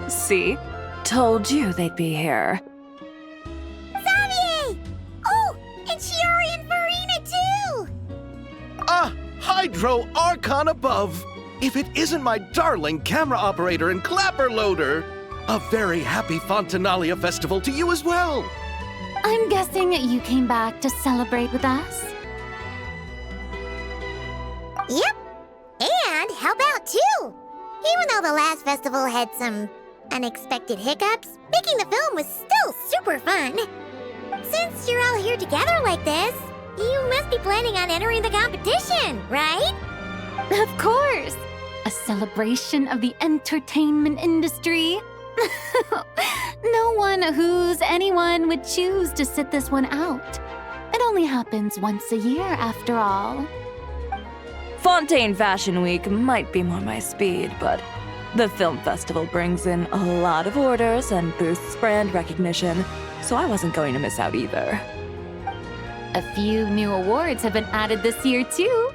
See? Told you they'd be here. Xavier! Oh, and Shiori and Farina too! Ah, Hydro Archon above! If it isn't my darling camera operator and clapper loader! A very happy Fontinalia festival to you as well! I'm guessing you came back to celebrate with us? Yep. And how about two? Even though the last festival had some unexpected hiccups, making the film was still super fun. Since you're all here together like this, you must be planning on entering the competition, right? Of course! A celebration of the entertainment industry. No one who's anyone would choose to sit this one out. It only happens once a year, after all. Fontaine Fashion Week might be more my speed, but the film festival brings in a lot of orders and boosts brand recognition, so I wasn't going to miss out either. A few new awards have been added this year, too.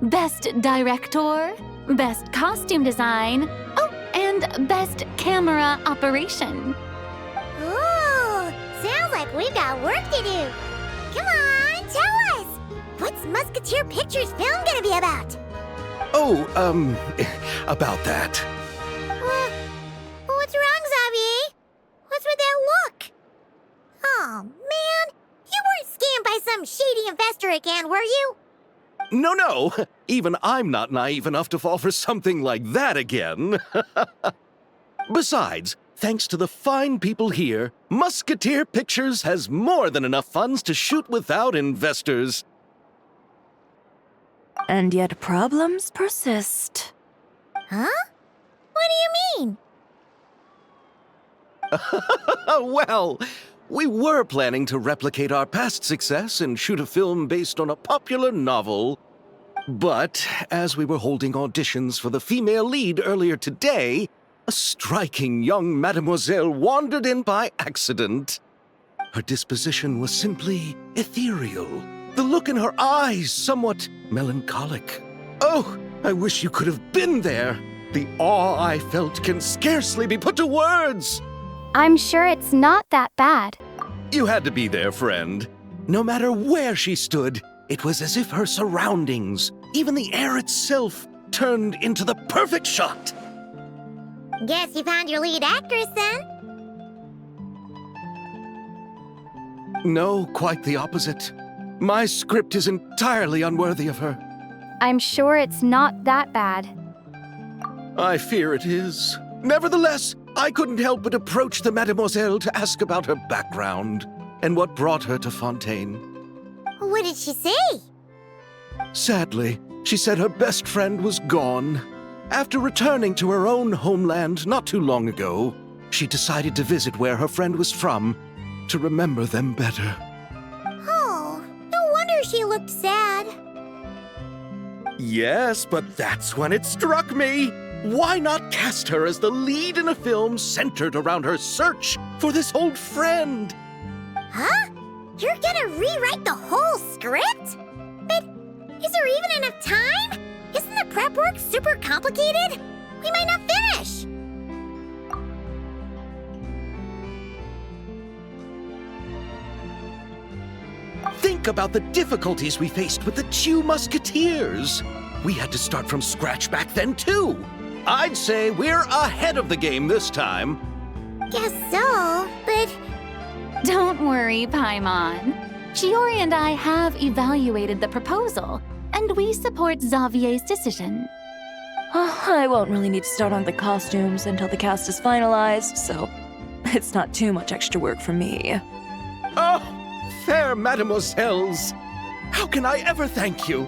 Best Director, Best Costume Design, oh, and Best Camera Operation. Ooh, sounds like we've got work to do. Come on, tell us! What's Musketeer Pictures film gonna be about? Oh, about that. What's wrong, Xavier? What's with that look? Oh, man. You weren't scammed by some shady investor again, were you? No. Even I'm not naive enough to fall for something like that again. Besides, thanks to the fine people here, Musketeer Pictures has more than enough funds to shoot without investors. And yet problems persist. Huh? What do you mean? Well, we were planning to replicate our past success and shoot a film based on a popular novel. But as we were holding auditions for the female lead earlier today, a striking young mademoiselle wandered in by accident. Her disposition was simply ethereal, the look in her eyes somewhat melancholic. Oh, I wish you could have been there. The awe I felt can scarcely be put to words. I'm sure it's not that bad. You had to be there, friend. No matter where she stood, it was as if her surroundings, even the air itself, turned into the perfect shot. Guess you found your lead actress, then? No, quite the opposite. My script is entirely unworthy of her. I'm sure it's not that bad. I fear it is. Nevertheless, I couldn't help but approach the mademoiselle to ask about her background and what brought her to Fontaine. What did she say? Sadly, she said her best friend was gone. After returning to her own homeland not too long ago, she decided to visit where her friend was from to remember them better. Oh, no wonder she looked sad. Yes, but that's when it struck me. Why not cast her as the lead in a film centered around her search for this old friend? Huh? You're gonna rewrite the whole script? But is there even enough time? Isn't the prep work super complicated? We might not finish. Think about the difficulties we faced with the two Musketeers. We had to start from scratch back then, too. I'd say we're ahead of the game this time. Guess so, but... Don't worry, Paimon. Shiori and I have evaluated the proposal, and we support Xavier's decision. I won't really need to start on the costumes until the cast is finalized, so it's not too much extra work for me. Oh, fair mademoiselles. How can I ever thank you?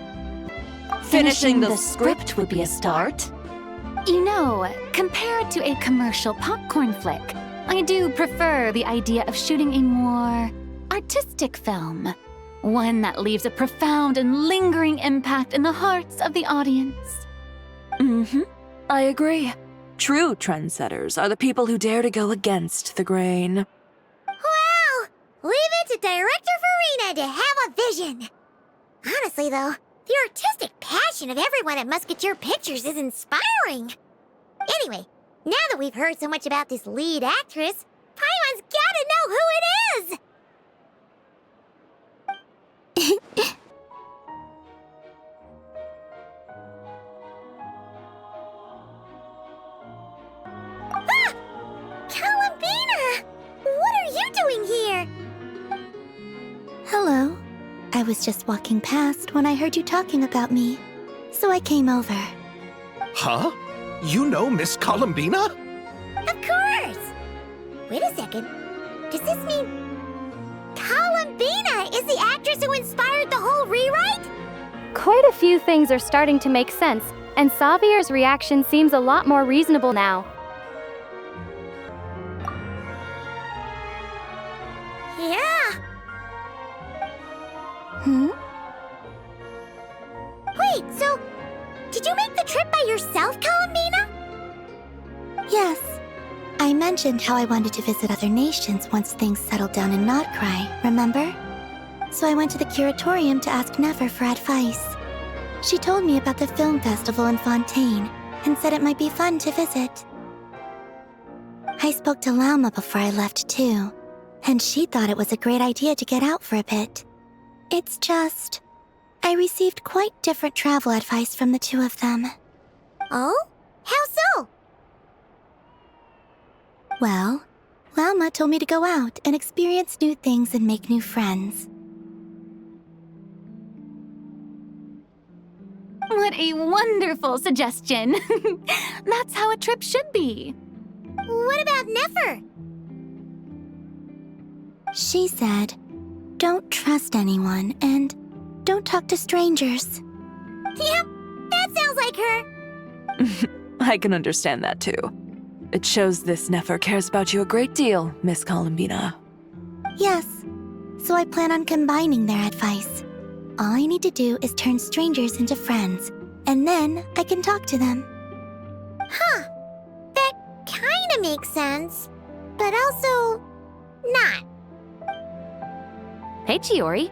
Finishing the script would be a start. You know, compared to a commercial popcorn flick, I do prefer the idea of shooting a more artistic film. One that leaves a profound and lingering impact in the hearts of the audience. I agree. True trendsetters are the people who dare to go against the grain. Well, leave it to Director Farina to have a vision. Honestly, though, the artistic passion of everyone at Musketeer Pictures is inspiring. Anyway, Now that we've heard so much about this lead actress, Paimon's gotta know who it is! Ah! Columbina! What are you doing here? Hello. I was just walking past when I heard you talking about me, so I came over. Huh? You know Miss Columbina? Of course! Wait a second. Does this mean Columbina is the actress who inspired the whole rewrite? Quite a few things are starting to make sense, and Xavier's reaction seems a lot more reasonable now. Yeah. Hmm? Wait, so did you make the trip by yourself, Columbina? Yes. I mentioned how I wanted to visit other nations once things settled down in Notcry, remember? So I went to the curatorium to ask Nefer for advice. She told me about the film festival in Fontaine and said it might be fun to visit. I spoke to Lauma before I left too, and she thought it was a great idea to get out for a bit. It's just, I received quite different travel advice from the two of them. Oh? How so? Well, Lauma told me to go out and experience new things and make new friends. What a wonderful suggestion. That's how a trip should be. What about Nefer? She said, don't trust anyone and don't talk to strangers. Yep, that sounds like her. I can understand that too. It shows this Nefer cares about you a great deal, Miss Columbina. Yes, so I plan on combining their advice. All I need to do is turn strangers into friends, and then I can talk to them. Huh. That kinda makes sense, but also not. Hey, Chiori.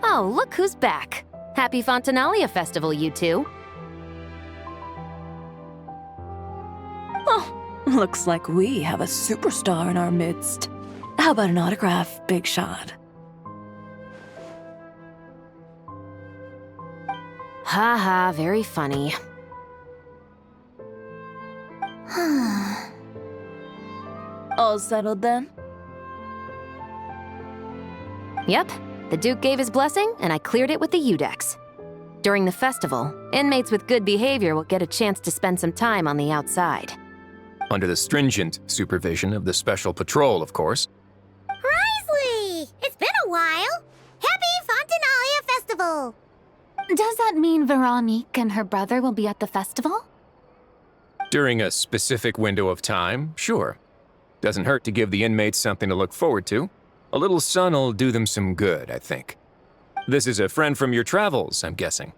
Oh, look who's back. Happy Fontinalia Festival, you two. Oh, looks like we have a superstar in our midst. How about an autograph, Big Shot? Haha, very funny. All settled then? Yep, the Duke gave his blessing, and I cleared it with the Udex. During the festival, inmates with good behavior will get a chance to spend some time on the outside. Under the stringent supervision of the Special Patrol, of course. Risley! It's been a while. Happy Fontinalia Festival! Does that mean Veronique and her brother will be at the festival? During a specific window of time, sure. Doesn't hurt to give the inmates something to look forward to. A little sun'll do them some good, I think. This is a friend from your travels, I'm guessing.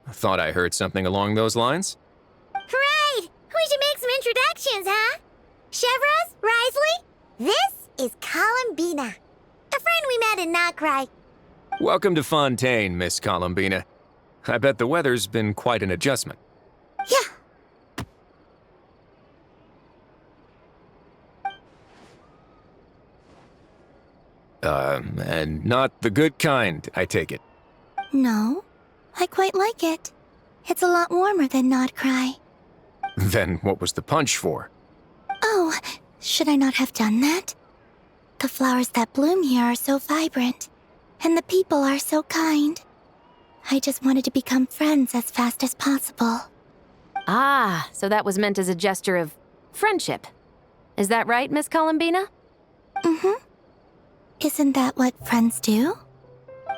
Thought I heard something along those lines. Right! We should make some introductions, huh? Chevros, Risley, this is Columbina, a friend we met in Notcry. Welcome to Fontaine, Miss Columbina. I bet the weather's been quite an adjustment. Yeah. And not the good kind, I take it. No, I quite like it. It's a lot warmer than Notcry. Then what was the punch for? Oh, should I not have done that? The flowers that bloom here are so vibrant, and the people are so kind. I just wanted to become friends as fast as possible. Ah, so that was meant as a gesture of friendship. Is that right, Miss Columbina? Mm-hmm. Isn't that what friends do?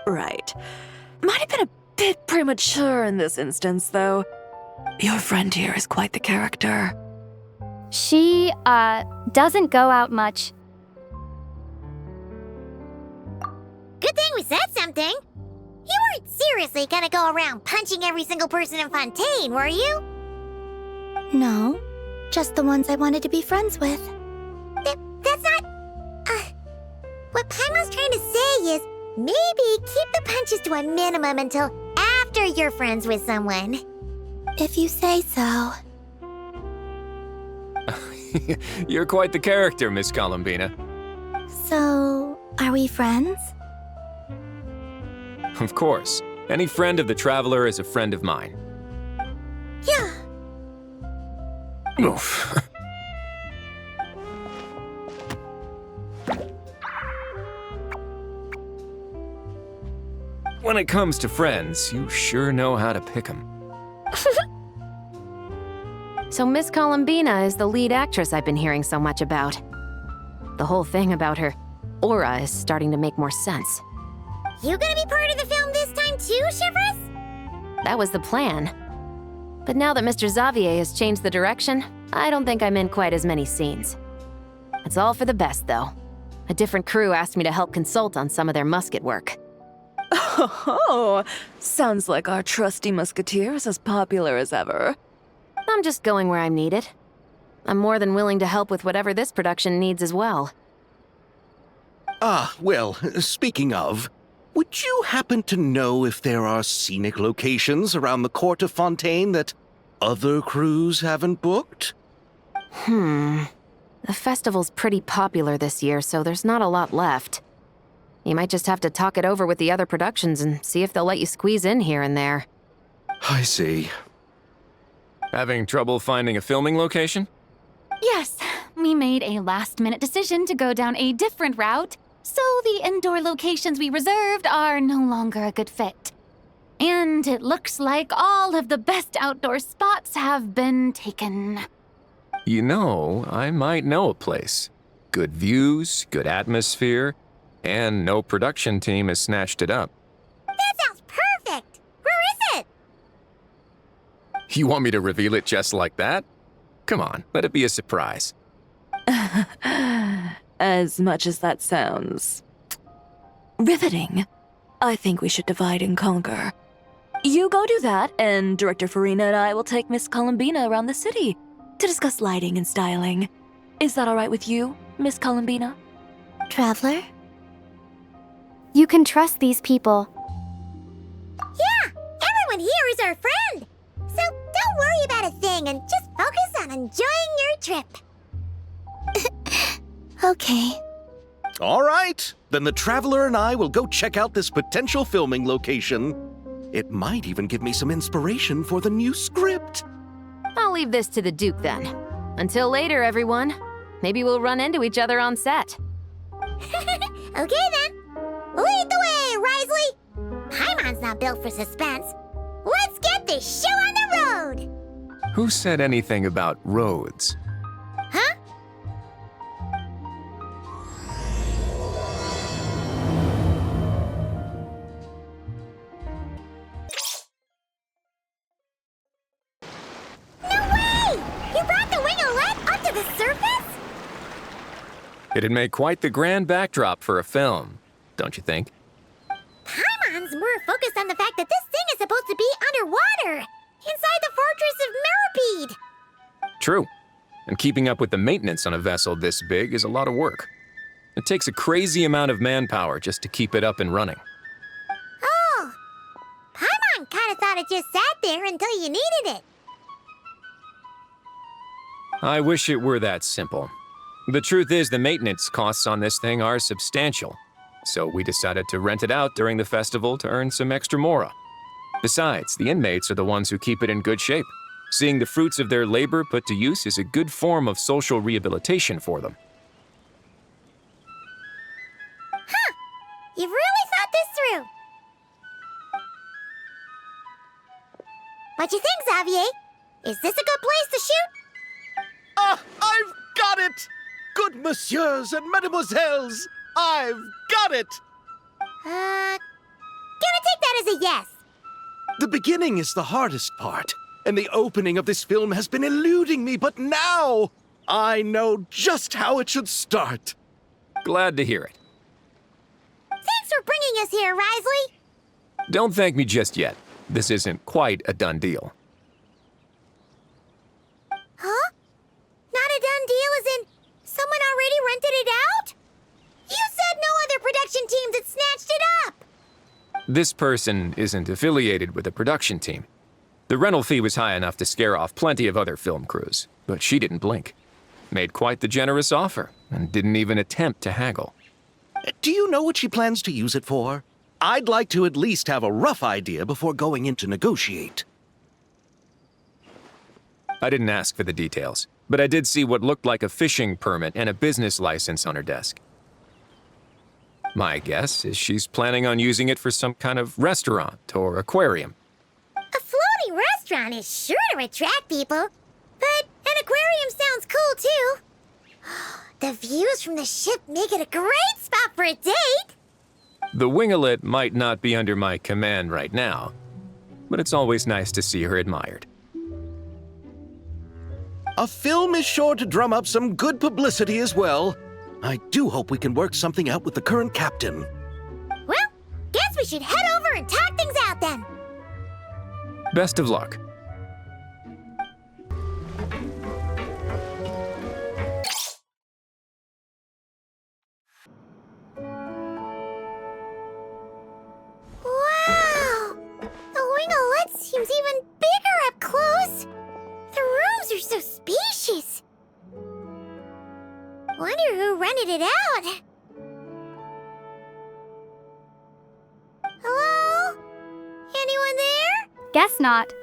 Right. Might have been a bit premature in this instance, though. Your friend here is quite the character. She, doesn't go out much. Good thing we said something. You weren't seriously gonna go around punching every single person in Fontaine, were you? No, just the ones I wanted to be friends with. That's not... What Paimon's trying to say is, maybe keep the punches to a minimum until after you're friends with someone. If you say so. You're quite the character, Miss Columbina. So, are we friends? Of course. Any friend of the Traveler is a friend of mine. Yeah. Oof. When it comes to friends, you sure know how to pick 'em. So Miss Columbina is the lead actress I've been hearing so much about. The whole thing about her aura is starting to make more sense. You gonna be part of the film this time too, Shivers? That was the plan. But now that Mr. Xavier has changed the direction, I don't think I'm in quite as many scenes. It's all for the best, though. A different crew asked me to help consult on some of their musket work. Oh, sounds like our trusty musketeer is as popular as ever. I'm just going where I'm needed. I'm more than willing to help with whatever this production needs as well. Ah, well, speaking of, would you happen to know if there are scenic locations around the court of Fontaine that other crews haven't booked? The festival's pretty popular this year, so there's not a lot left. You might just have to talk it over with the other productions and see if they'll let you squeeze in here and there. I see. Having trouble finding a filming location? Yes, we made a last-minute decision to go down a different route, so the indoor locations we reserved are no longer a good fit. And it looks like all of the best outdoor spots have been taken. You know, I might know a place. Good views, good atmosphere, and no production team has snatched it up. That sounds perfect! Where is it? You want me to reveal it just like that? Come on, let it be a surprise. As much as that sounds riveting, I think we should divide and conquer. You go do that, and Director Farina and I will take Miss Columbina around the city to discuss lighting and styling. Is that all right with you, Miss Columbina? Traveler? You can trust these people. Yeah, everyone here is our friend. So don't worry about a thing and just focus on enjoying your trip. Okay. All right, then the Traveler and I will go check out this potential filming location. It might even give me some inspiration for the new script. I'll leave this to the Duke then. Until later, everyone. Maybe we'll run into each other on set. Okay then. Lead the way, Risley. Paimon's not built for suspense. Let's get this show on the road. Who said anything about roads? Huh? No way! You brought the winglet up to the surface? It'd make quite the grand backdrop for a film, don't you think? Paimon's more focused on the fact that this thing is supposed to be underwater, inside the fortress of Mirapede. True. And keeping up with the maintenance on a vessel this big is a lot of work. It takes a crazy amount of manpower just to keep it up and running. Oh, Paimon kind of thought it just sat there until you needed it. I wish it were that simple. The truth is the maintenance costs on this thing are substantial. So we decided to rent it out during the festival to earn some extra mora. Besides, the inmates are the ones who keep it in good shape. Seeing the fruits of their labor put to use is a good form of social rehabilitation for them. You've really thought this through. What you think, Xavier? Is this a good place to shoot? Ah, I've got it! Good messieurs and mesdemoiselles, I've got it! Gonna take that as a yes. The beginning is the hardest part, and the opening of this film has been eluding me, but now I know just how it should start. Glad to hear it. Thanks for bringing us here, Risley. Don't thank me just yet. This isn't quite a done deal. Huh? Not a done deal as in someone already rented it out? You said no other production teams had snatched it up. This person isn't affiliated with a production team. The rental fee was high enough to scare off plenty of other film crews, but she didn't blink. made quite the generous offer and didn't even attempt to haggle. Do you know what she plans to use it for? I'd like to at least have a rough idea before going in to negotiate. I didn't ask for the details, but I did see what looked like a fishing permit and a business license on her desk. My guess is she's planning on using it for some kind of restaurant or aquarium. A floating restaurant is sure to attract people, but an aquarium sounds cool too. The views from the ship make it a great spot for a date. The winglet might not be under my command right now, but it's always nice to see her admired. A film is sure to drum up some good publicity as well. I do hope we can work something out with the current captain. Well, guess we should head over and talk things out then. Best of luck. Wow! The winglet seems even bigger up close. The rooms are so spacious. Wonder who rented it out. Hello? Anyone there? Guess not.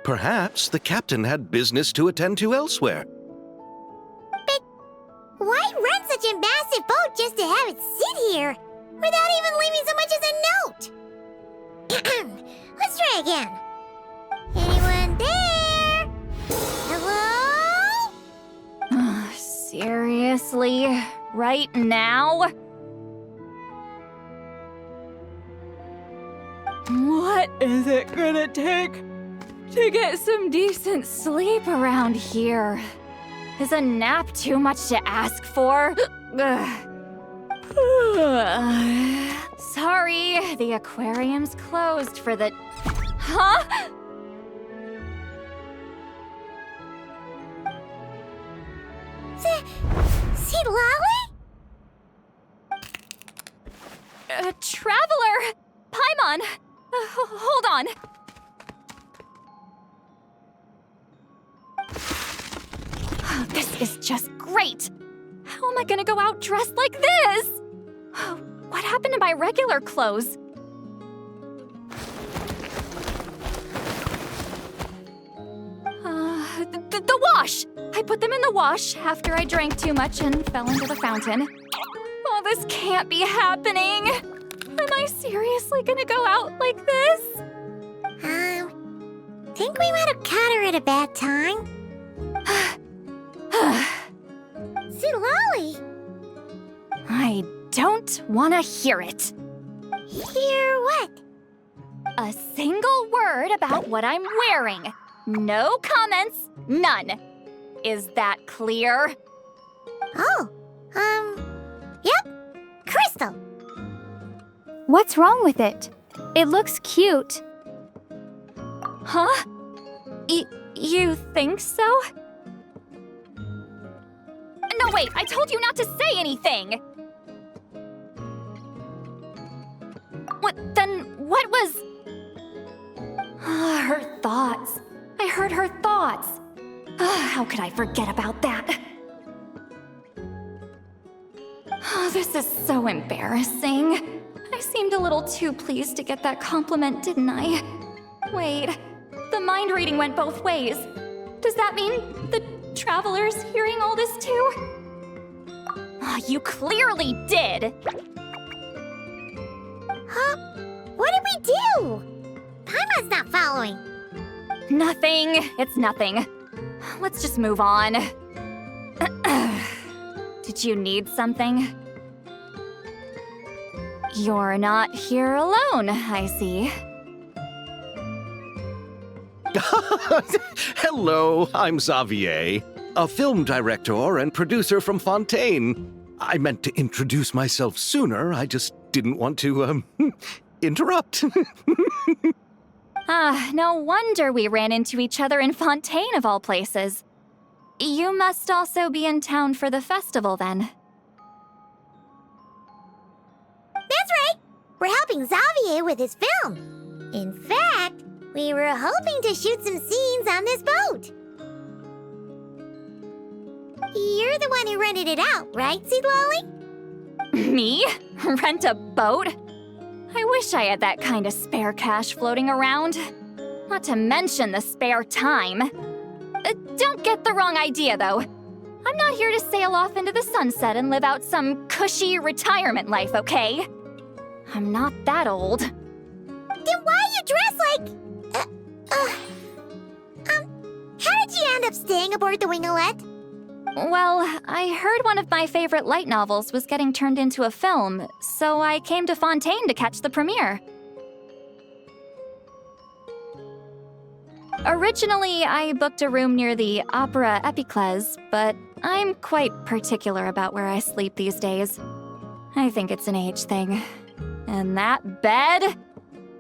Perhaps the captain had business to attend to elsewhere. But why rent such a massive boat just to have it sit here without even leaving so much as a note? Let's try again. Anyone there? Hello? Seriously? Right now? What is it gonna take to get some decent sleep around here? Is a nap too much to ask for? Sorry, the aquarium's closed for the... Huh? See Lolly? Traveler! Paimon! Hold on. Oh, this is just great! How am I gonna go out dressed like this? What happened to my regular clothes? The wash! I put them in the wash after I drank too much and fell into the fountain. Oh, this can't be happening! Am I seriously gonna go out like this? Think we might have caught her at a bad time. See Lolly? I don't wanna hear it. Hear what? A single word about what I'm wearing. No comments, none. Is that clear? Oh, yep. Crystal. What's wrong with it? It looks cute. Huh? You think so? No, wait, I told you not to say anything! What was... her thoughts. I heard her thoughts. How could I forget about that? Oh, this is so embarrassing. I seemed a little too pleased to get that compliment, didn't I? Wait, the mind reading went both ways. Does that mean the traveler's hearing all this too? Oh, you clearly did! Huh? What did we do? Paimon's not following. Nothing. It's nothing. Let's just move on. Did you need something? You're not here alone, I see. Hello, I'm Xavier, a film director and producer from Fontaine. I meant to introduce myself sooner, I just didn't want to, interrupt. No wonder we ran into each other in Fontaine of all places. You must also be in town for the festival then. That's right. We're helping Xavier with his film. In fact, we were hoping to shoot some scenes on this boat. You're the one who rented it out, right, Seed Lolly? Me? Rent a boat? I wish I had that kind of spare cash floating around. Not to mention the spare time. Don't get the wrong idea, though. I'm not here to sail off into the sunset and live out some cushy retirement life, okay? I'm not that old. Then why you dress like... how did you end up staying aboard the Wingolette? Well, I heard one of my favorite light novels was getting turned into a film, so I came to Fontaine to catch the premiere. Originally, I booked a room near the Opera Epiclese, but I'm quite particular about where I sleep these days. I think it's an age thing. And that bed?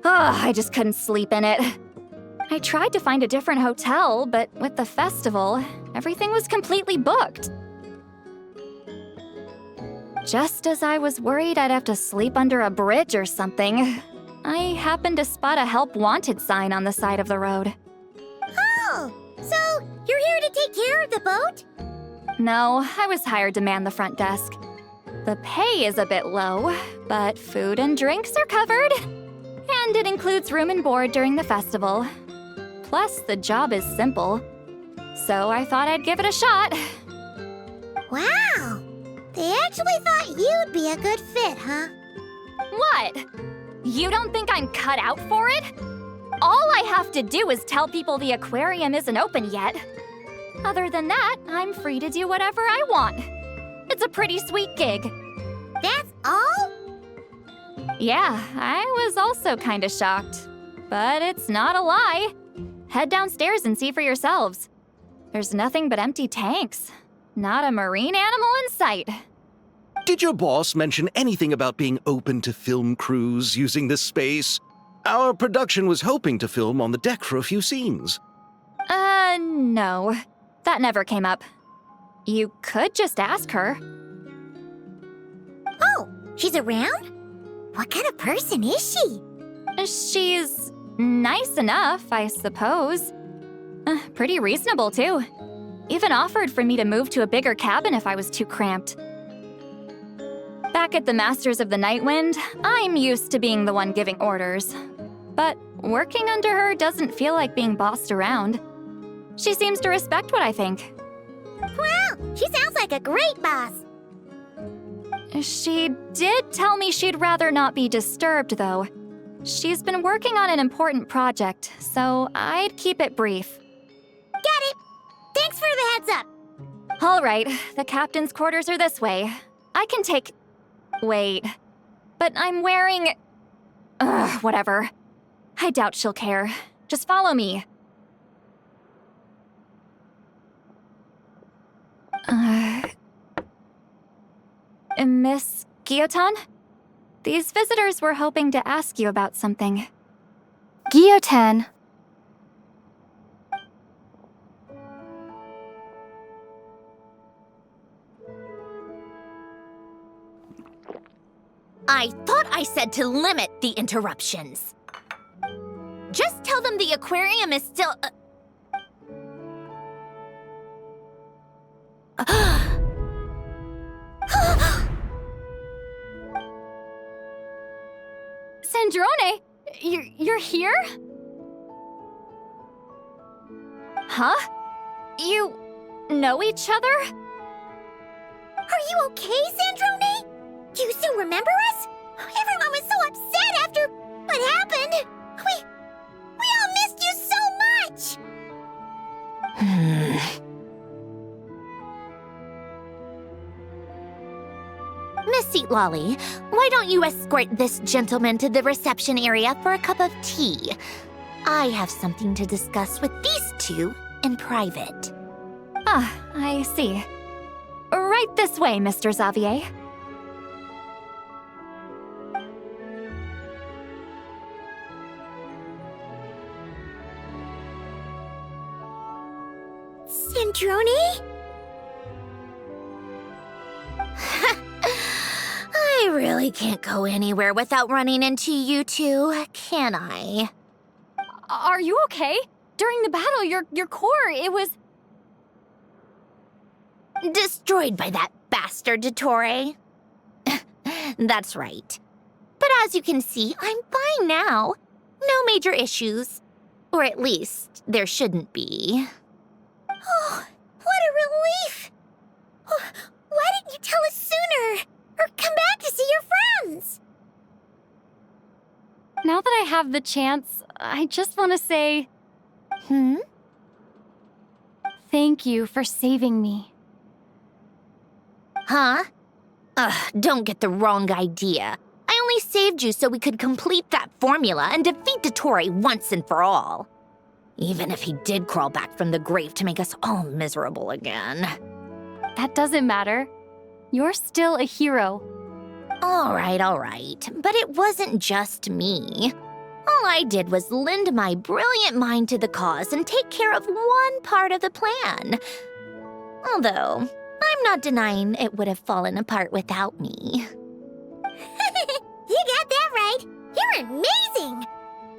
Oh, I just couldn't sleep in it. I tried to find a different hotel, but with the festival, everything was completely booked. Just as I was worried I'd have to sleep under a bridge or something, I happened to spot a help wanted sign on the side of the road. Oh, so you're here to take care of the boat? No, I was hired to man the front desk. The pay is a bit low, but food and drinks are covered. And it includes room and board during the festival. Plus, the job is simple. So I thought I'd give it a shot. Wow! They actually thought you'd be a good fit, huh? What? You don't think I'm cut out for it? All I have to do is tell people the aquarium isn't open yet. Other than that, I'm free to do whatever I want. It's a pretty sweet gig. That's all? Yeah, I was also kinda shocked. But it's not a lie. Head downstairs and see for yourselves. There's nothing but empty tanks. Not a marine animal in sight. Did your boss mention anything about being open to film crews using this space? Our production was hoping to film on the deck for a few scenes. No. That never came up. You could just ask her. Oh, she's around? What kind of person is she? She's nice enough, I suppose. Pretty reasonable, too. Even offered for me to move to a bigger cabin if I was too cramped. Back at the Masters of the Nightwind, I'm used to being the one giving orders. But working under her doesn't feel like being bossed around. She seems to respect what I think. Wow, she sounds like a great boss. She did tell me she'd rather not be disturbed, though. She's been working on an important project, so I'd keep it brief. Got it. Thanks for the heads up. All right, the captain's quarters are this way. I can take... Wait. But I'm wearing... whatever. I doubt she'll care. Just follow me. Miss Guillotin? These visitors were hoping to ask you about something. Guillotin. I thought I said to limit the interruptions. Just tell them the aquarium is still... Sandrone, you're here? Huh? You know each other? Are you okay, Sandrone? Do you still remember us? Everyone was so upset after what happened. We all missed you so much. Miss Seat Lolly, why don't you escort this gentleman to the reception area for a cup of tea? I have something to discuss with these two in private. Ah, I see. Right this way, Mr. Xavier. Sandrone? I really can't go anywhere without running into you two, can I? Are you okay? During the battle, your core, it was... Destroyed by that bastard Dottore. That's right. But as you can see, I'm fine now. No major issues. Or at least, there shouldn't be. Oh, what a relief! Oh, why didn't you tell us sooner? Or come back to see your friends? Now that I have the chance, I just want to say thank you for saving me. Huh? Don't get the wrong idea. I only saved you so we could complete that formula and defeat Dottore once and for all. Even if he did crawl back from the grave to make us all miserable again. That doesn't matter. You're still a hero. All right. But it wasn't just me. All I did was lend my brilliant mind to the cause and take care of one part of the plan. Although, I'm not denying it would have fallen apart without me. You got that right. You're amazing.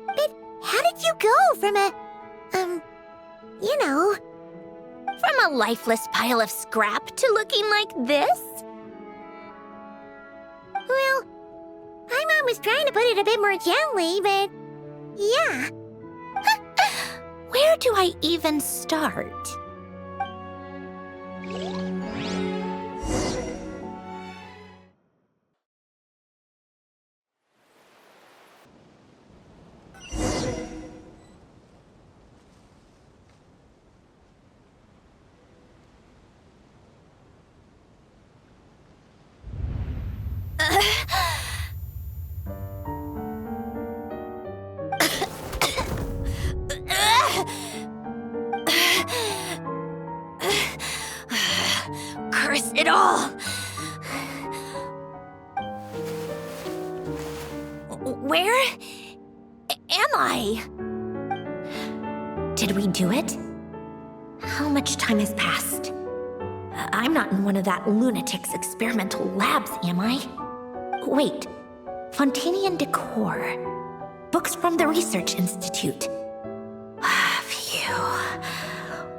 But how did you go from From a lifeless pile of scrap to looking like this? Well, my mom was trying to put it a bit more gently, but yeah. Where do I even start? Curse it all! Where am I? Did we do it? How much time has passed? I'm not in one of that lunatic's experimental labs, am I? Wait, Fontanian decor. Books from the Research Institute. Phew.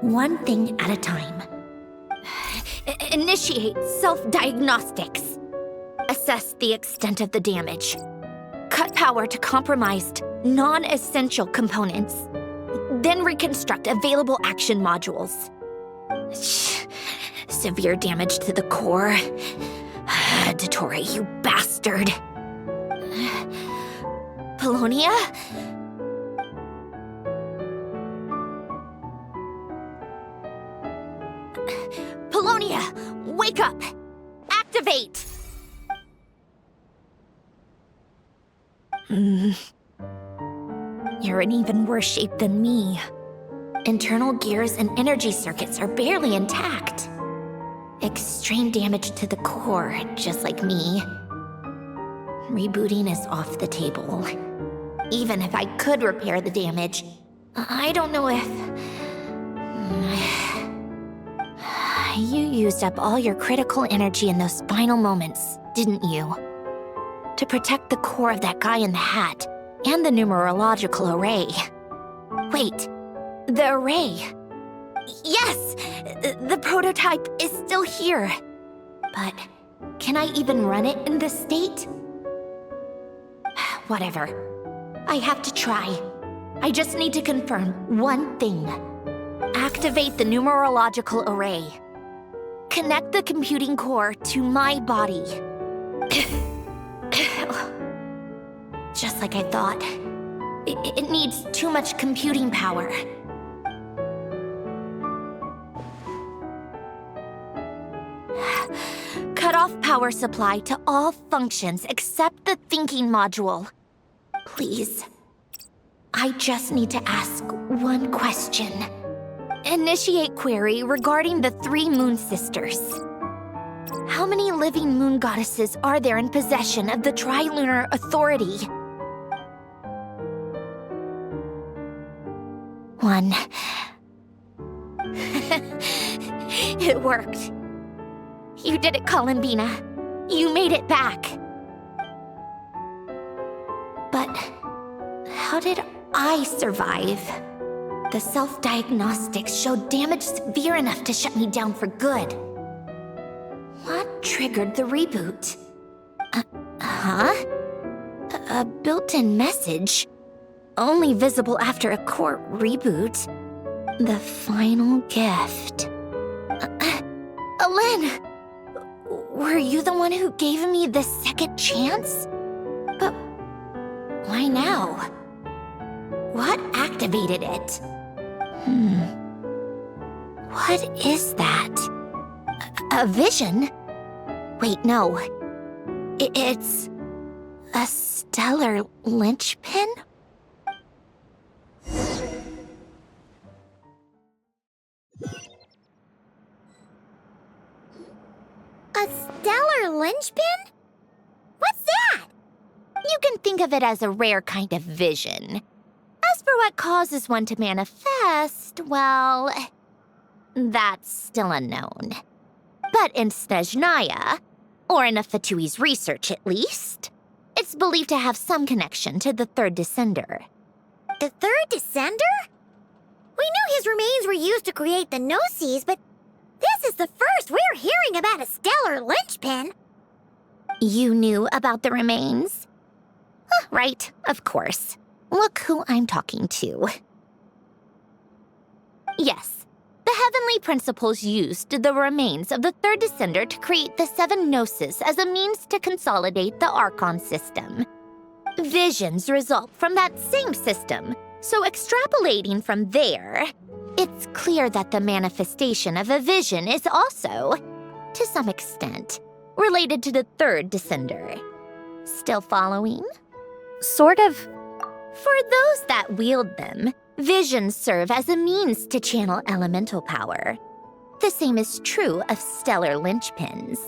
One thing at a time. Initiate self-diagnostics. Assess the extent of the damage. Cut power to compromised, non-essential components. Then reconstruct available action modules. Severe damage to the core. Dottore, you bastard. Polonia? Polonia, wake up! Activate! You're in even worse shape than me. Internal gears and energy circuits are barely intact. Extreme damage to the core, just like me. Rebooting is off the table. Even if I could repair the damage, I don't know if... You used up all your critical energy in those final moments, didn't you? To protect the core of that guy in the hat, and the numerological array. Wait, the array. Yes! The prototype is still here. But can I even run it in this state? Whatever. I have to try. I just need to confirm one thing. Activate the numerological array. Connect the computing core to my body. Just like I thought. It needs too much computing power. Cut off power supply to all functions except the thinking module. Please. I just need to ask one question. Initiate query regarding the 3 moon sisters. How many living moon goddesses are there in possession of the Trilunar Authority? 1. It worked. You did it, Columbina. You made it back. But how did I survive? The self-diagnostics showed damage severe enough to shut me down for good. triggered the reboot. Huh? A built-in message? Only visible after a core reboot. The final gift. Alen! Were you the one who gave me the second chance? But why now? What activated it? What is that? A vision? Wait, no. It's a stellar linchpin? A stellar linchpin? What's that? You can think of it as a rare kind of vision. As for what causes one to manifest, well, that's still unknown. But in Snezhnaya, or in Afatui's research at least, it's believed to have some connection to the third descender. The third descender? We knew his remains were used to create the Gnosis, but this is the first we're hearing about a stellar linchpin. You knew about the remains? Right, of course. Look who I'm talking to. Yes, the Heavenly Principles used the remains of the third descender to create the 7 Gnosis as a means to consolidate the Archon system. Visions result from that same system, so extrapolating from there, it's clear that the manifestation of a vision is also, to some extent, related to the third descender. Still following? Sort of. For those that wield them, visions serve as a means to channel elemental power. The same is true of stellar linchpins.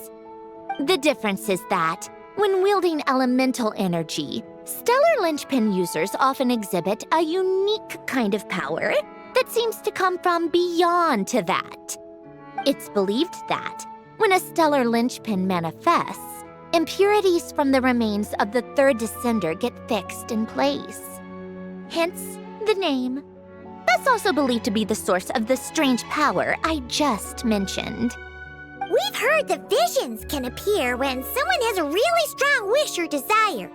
The difference is that, when wielding elemental energy, stellar linchpin users often exhibit a unique kind of power that seems to come from beyond to that. It's believed that, when a stellar linchpin manifests, impurities from the remains of the third descender get fixed in place. Hence, the name. That's also believed to be the source of the strange power I just mentioned. We've heard that visions can appear when someone has a really strong wish or desire.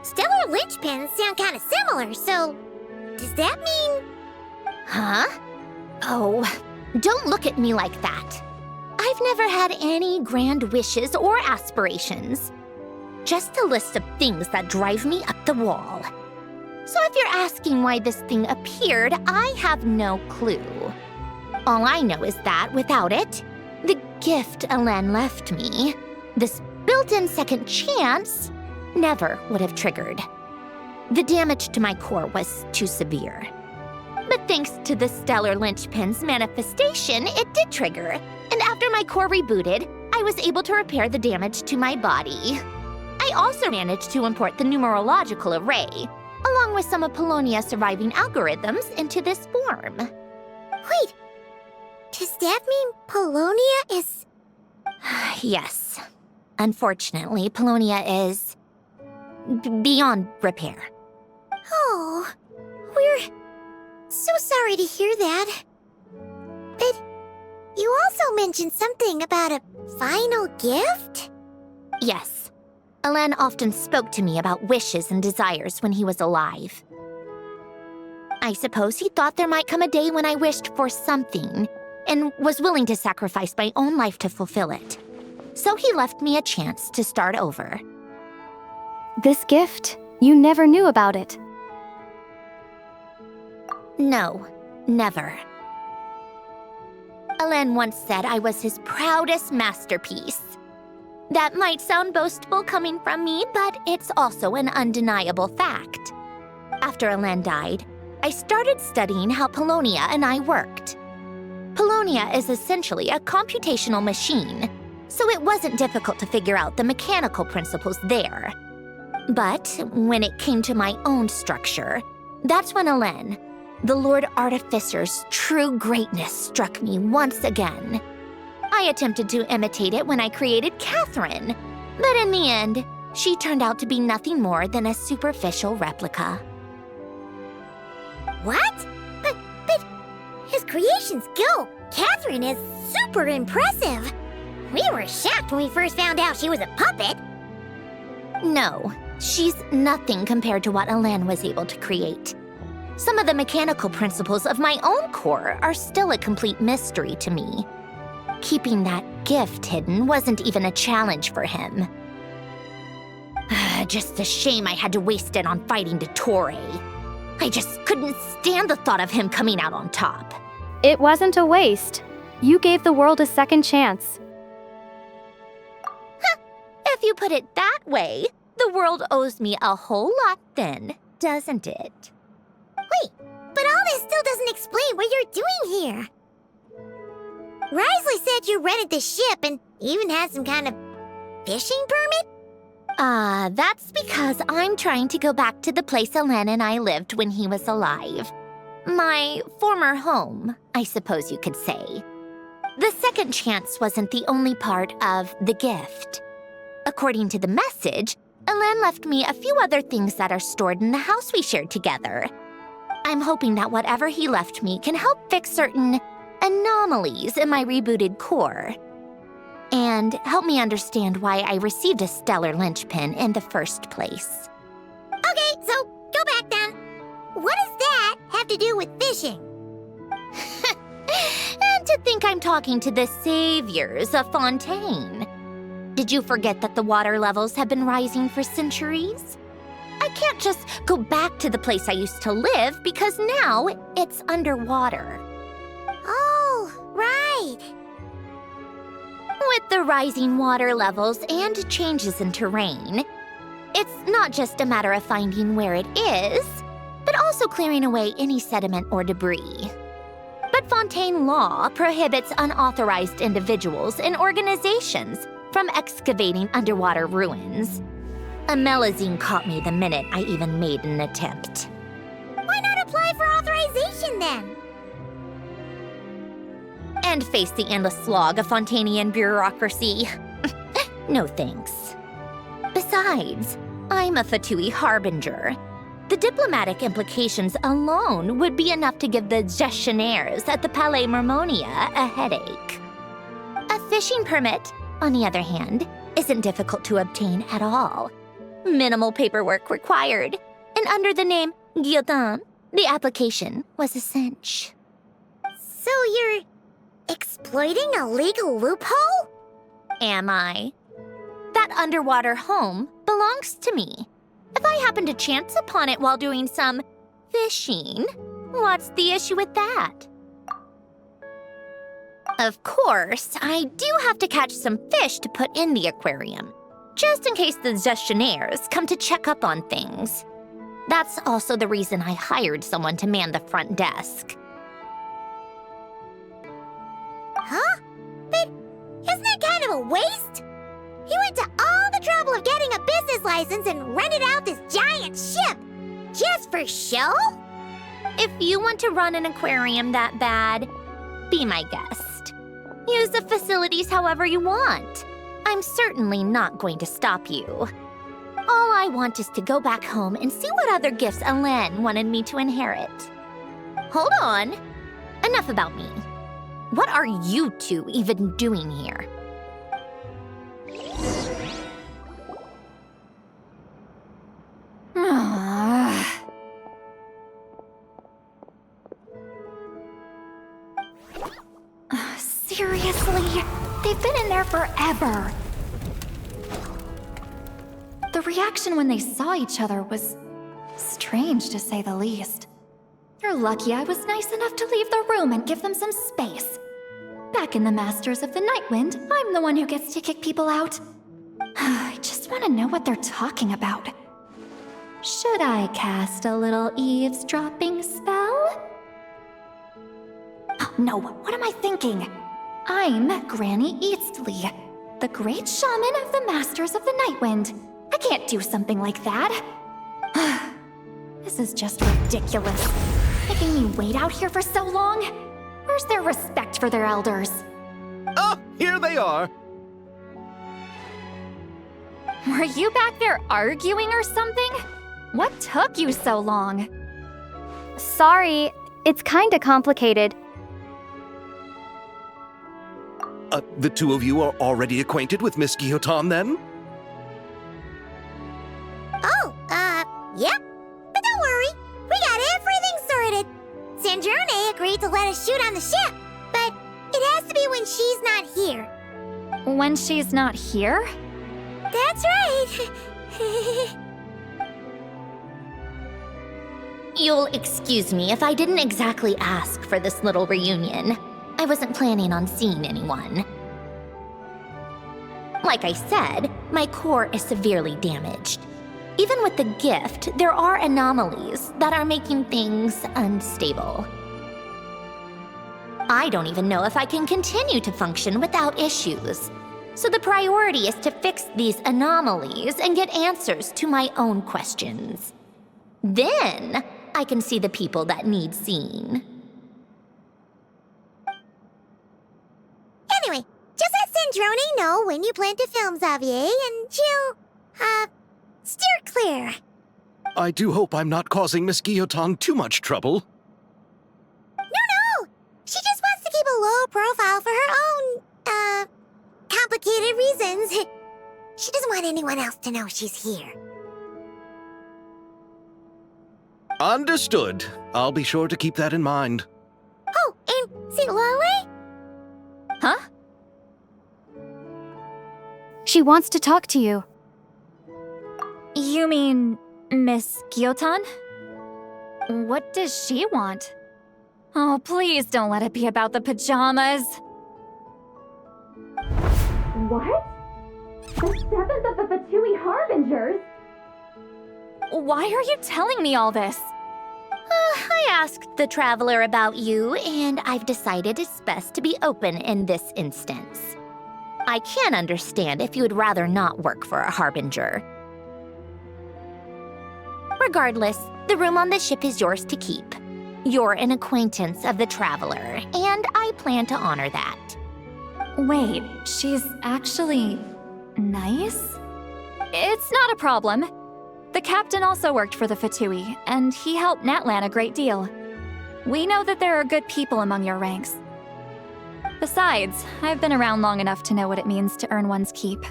Stellar linchpins sound kind of similar, so does that mean... Huh? Oh, don't look at me like that. I've never had any grand wishes or aspirations. Just a list of things that drive me up the wall. So if you're asking why this thing appeared, I have no clue. All I know is that without it, the gift Alen left me, this built-in second chance, never would have triggered. The damage to my core was too severe. But thanks to the stellar linchpin's manifestation, it did trigger. And after my core rebooted, I was able to repair the damage to my body. I also managed to import the numerological array, along with some of Polonia's surviving algorithms, into this form. Wait, does that mean Polonia is... Yes. Unfortunately, Polonia is... beyond repair. Oh, we're so sorry to hear that. But you also mentioned something about a final gift? Yes. Alen often spoke to me about wishes and desires when he was alive. I suppose he thought there might come a day when I wished for something, and was willing to sacrifice my own life to fulfill it. So he left me a chance to start over. This gift, you never knew about it. No, never. Alen once said I was his proudest masterpiece. That might sound boastful coming from me, but it's also an undeniable fact. After Alen died, I started studying how Polonia and I worked. Polonia is essentially a computational machine, so it wasn't difficult to figure out the mechanical principles there. But when it came to my own structure, that's when Alen, the Lord Artificer's true greatness, struck me once again. I attempted to imitate it when I created Catherine, but in the end, she turned out to be nothing more than a superficial replica. What? But his creation skill, Catherine, is super impressive. We were shocked when we first found out she was a puppet. No, she's nothing compared to what Elen was able to create. Some of the mechanical principles of my own core are still a complete mystery to me. Keeping that gift hidden wasn't even a challenge for him. Just a shame I had to waste it on fighting Dottore. I just couldn't stand the thought of him coming out on top. It wasn't a waste. You gave the world a second chance. If you put it that way, the world owes me a whole lot then, doesn't it? Wait, but all this still doesn't explain what you're doing here. Risley said you rented the ship and even had some kind of fishing permit? That's because I'm trying to go back to the place Elen and I lived when he was alive. My former home, I suppose you could say. The second chance wasn't the only part of the gift. According to the message, Elen left me a few other things that are stored in the house we shared together. I'm hoping that whatever he left me can help fix certain anomalies in my rebooted core. And help me understand why I received a stellar linchpin in the first place. Okay, so go back then. What does that have to do with fishing? And to think I'm talking to the saviors of Fontaine. Did you forget that the water levels have been rising for centuries? I can't just go back to the place I used to live because now it's underwater. Oh, right. With the rising water levels and changes in terrain, it's not just a matter of finding where it is, but also clearing away any sediment or debris. But Fontaine law prohibits unauthorized individuals and organizations from excavating underwater ruins. Amelazine caught me the minute I even made an attempt. Why not apply for authorization then? And face the endless slog of Fontanian bureaucracy. No thanks. Besides, I'm a Fatui harbinger. The diplomatic implications alone would be enough to give the gestionnaires at the Palais Mermonia a headache. A fishing permit, on the other hand, isn't difficult to obtain at all. Minimal paperwork required, and under the name Guillotin, the application was a cinch. So you're exploiting a legal loophole? Am I? That underwater home belongs to me. If I happen to chance upon it while doing some fishing, what's the issue with that? Of course, I do have to catch some fish to put in the aquarium, just in case the gestionnaires come to check up on things. That's also the reason I hired someone to man the front desk. Huh? But isn't that kind of a waste? He went to all the trouble of getting a business license and rented out this giant ship. Just for show? If you want to run an aquarium that bad, be my guest. Use the facilities however you want. I'm certainly not going to stop you. All I want is to go back home and see what other gifts Elen wanted me to inherit. Hold on. Enough about me. What are you two even doing here? Seriously? They've been in there forever. The reaction when they saw each other was strange, to say the least. You're lucky I was nice enough to leave the room and give them some space. Back in the Masters of the Nightwind, I'm the one who gets to kick people out. I just want to know what they're talking about. Should I cast a little eavesdropping spell? Oh, no, what am I thinking? I'm Granny Eastley, the great shaman of the Masters of the Nightwind. I can't do something like that. This is just ridiculous. Making me wait out here for so long? Where's their respect for their elders? Oh, here they are. Were you back there arguing or something? What took you so long? Sorry, it's kinda complicated. The two of you are already acquainted with Miss Guillotin, then? Oh, yep. But don't worry, we got everything sorted. Sandrone agreed to let us shoot on the ship, but it has to be when she's not here. When she's not here? That's right. You'll excuse me if I didn't exactly ask for this little reunion. I wasn't planning on seeing anyone. Like I said, my core is severely damaged. Even with the gift, there are anomalies that are making things unstable. I don't even know if I can continue to function without issues. So the priority is to fix these anomalies and get answers to my own questions. Then, I can see the people that need seeing. Anyway, just let Sandrone know when you plan to film Xavier, and she'll, steer clear. I do hope I'm not causing Miss Guillotin too much trouble. No! She just wants to keep a low profile for her own, complicated reasons. She doesn't want anyone else to know she's here. Understood. I'll be sure to keep that in mind. Oh, and see Lale? Huh? She wants to talk to you. You mean Miss Guillotin? What does she want? Oh, please don't let it be about the pajamas. What? The 7th of the Fatui Harbingers? Why are you telling me all this? I asked the Traveler about you, and I've decided it's best to be open in this instance. I can understand if you would rather not work for a Harbinger. Regardless, the room on the ship is yours to keep. You're an acquaintance of the Traveler, and I plan to honor that. Wait, she's actually nice? It's not a problem. The captain also worked for the Fatui, and he helped Natlan a great deal. We know that there are good people among your ranks. Besides, I've been around long enough to know what it means to earn one's keep.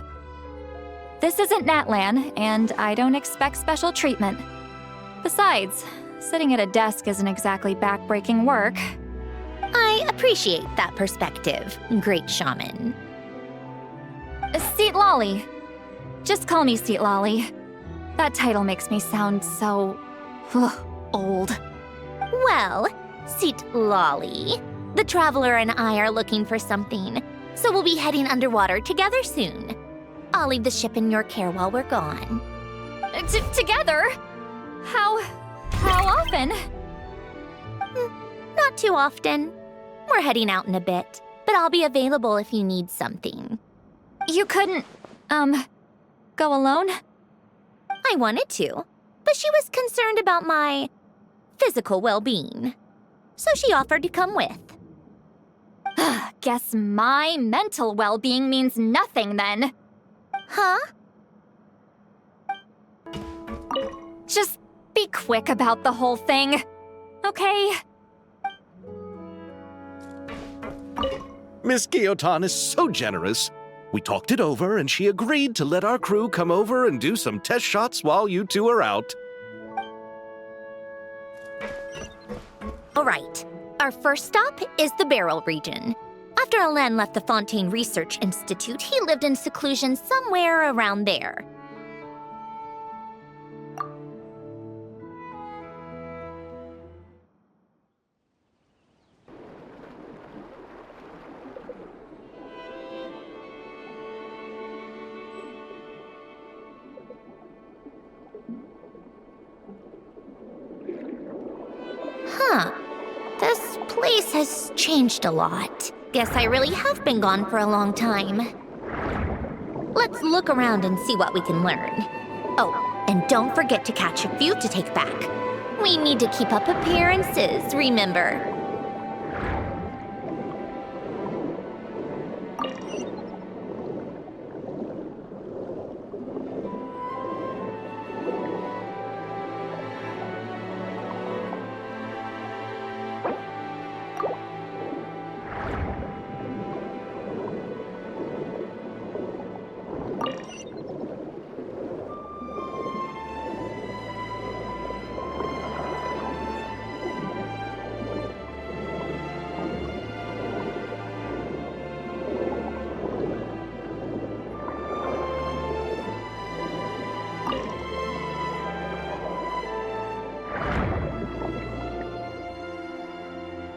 This isn't Natlan, and I don't expect special treatment. Besides, sitting at a desk isn't exactly back-breaking work. I appreciate that perspective, great shaman. Seat Lolly. Just call me Seat Lolly. That title makes me sound so... old. Well, Seat Lolly, the Traveler and I are looking for something, so we'll be heading underwater together soon. I'll leave the ship in your care while we're gone. Together? How often? Not too often. We're heading out in a bit, but I'll be available if you need something. You couldn't, go alone? I wanted to, but she was concerned about my physical well-being, so she offered to come with. Guess my mental well-being means nothing then. Huh? Just be quick about the whole thing, okay? Miss Guillotin is so generous. We talked it over, and she agreed to let our crew come over and do some test shots while you two are out. All right. Our first stop is the Beryl region. After Alain left the Fontaine Research Institute, he lived in seclusion somewhere around there. Huh. This place has changed a lot. Guess I really have been gone for a long time. Let's look around and see what we can learn. Oh, and don't forget to catch a few to take back. We need to keep up appearances, remember?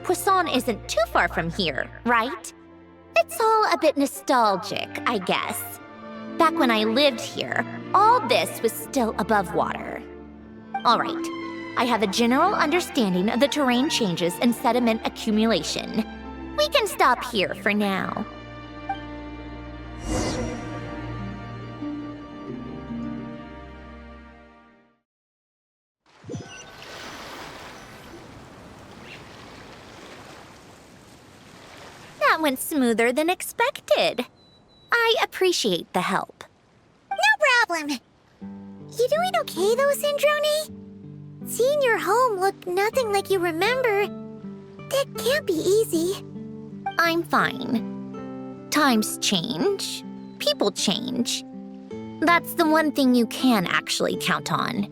Poisson isn't too far from here, right? It's all a bit nostalgic, I guess. Back when I lived here, all this was still above water. All right, I have a general understanding of the terrain changes and sediment accumulation. We can stop here for now. That went smoother than expected. I appreciate the help. No problem. You doing okay though, Syndrome? Seeing your home look nothing like you remember, that can't be easy. I'm fine. Times change. People change. That's the one thing you can actually count on.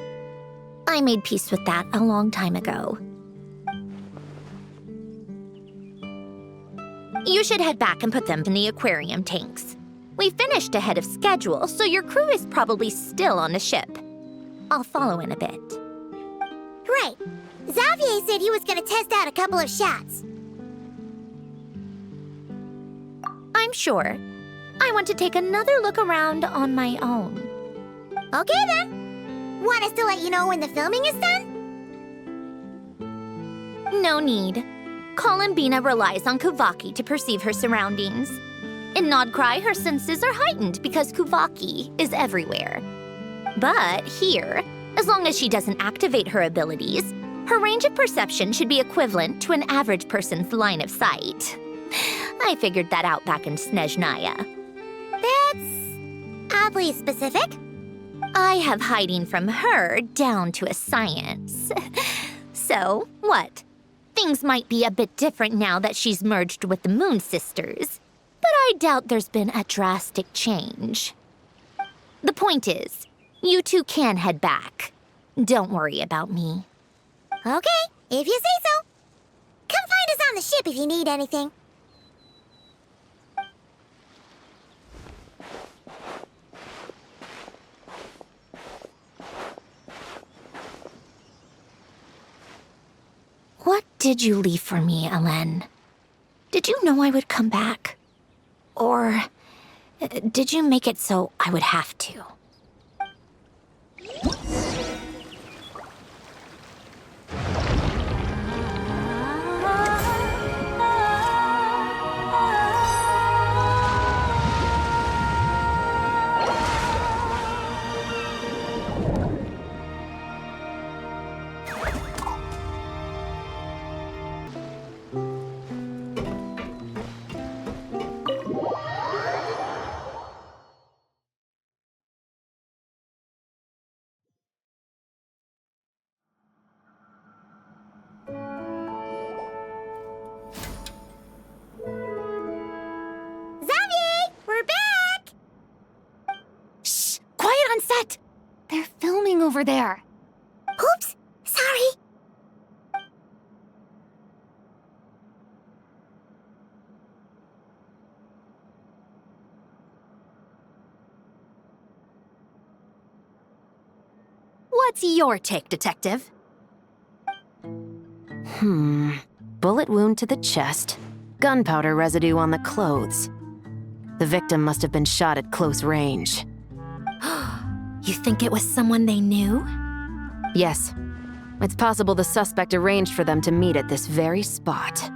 I made peace with that a long time ago. You should head back and put them in the aquarium tanks. We finished ahead of schedule, so your crew is probably still on the ship. I'll follow in a bit. Right. Xavier said he was gonna test out a couple of shots. I'm sure. I want to take another look around on my own. Okay then. Want us to let you know when the filming is done? No need. Columbina relies on Kuvaki to perceive her surroundings. In Nodcry, her senses are heightened because Kuvaki is everywhere. But here, as long as she doesn't activate her abilities, her range of perception should be equivalent to an average person's line of sight. I figured that out back in Snezhnaya. That's oddly specific. I have hiding from her down to a science. So, what? Things might be a bit different now that she's merged with the Moon Sisters, but I doubt there's been a drastic change. The point is, you two can head back. Don't worry about me. Okay, if you say so. Come find us on the ship if you need anything. What did you leave for me, Alen? Did you know I would come back? Or did you make it so I would have to? They're filming over there. Oops, sorry. What's your take, Detective? Bullet wound to the chest. Gunpowder residue on the clothes. The victim must have been shot at close range. You think it was someone they knew? Yes. It's possible the suspect arranged for them to meet at this very spot.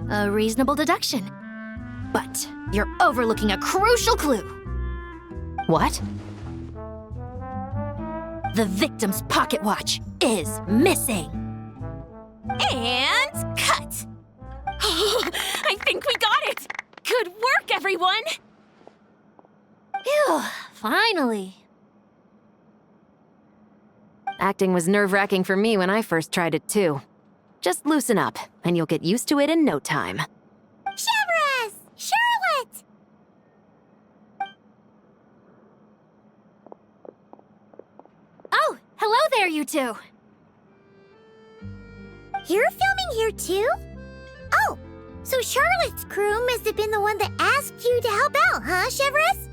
A reasonable deduction. But you're overlooking a crucial clue. What? The victim's pocket watch is missing. And cut! I think we got it! Good work, everyone! Phew, finally. Acting was nerve-wracking for me when I first tried it too. Just loosen up, and you'll get used to it in no time. Chevres! Charlotte! Oh, hello there, you two. You're filming here too? Oh, so Charlotte's crew must have been the one that asked you to help out, huh, Chevres?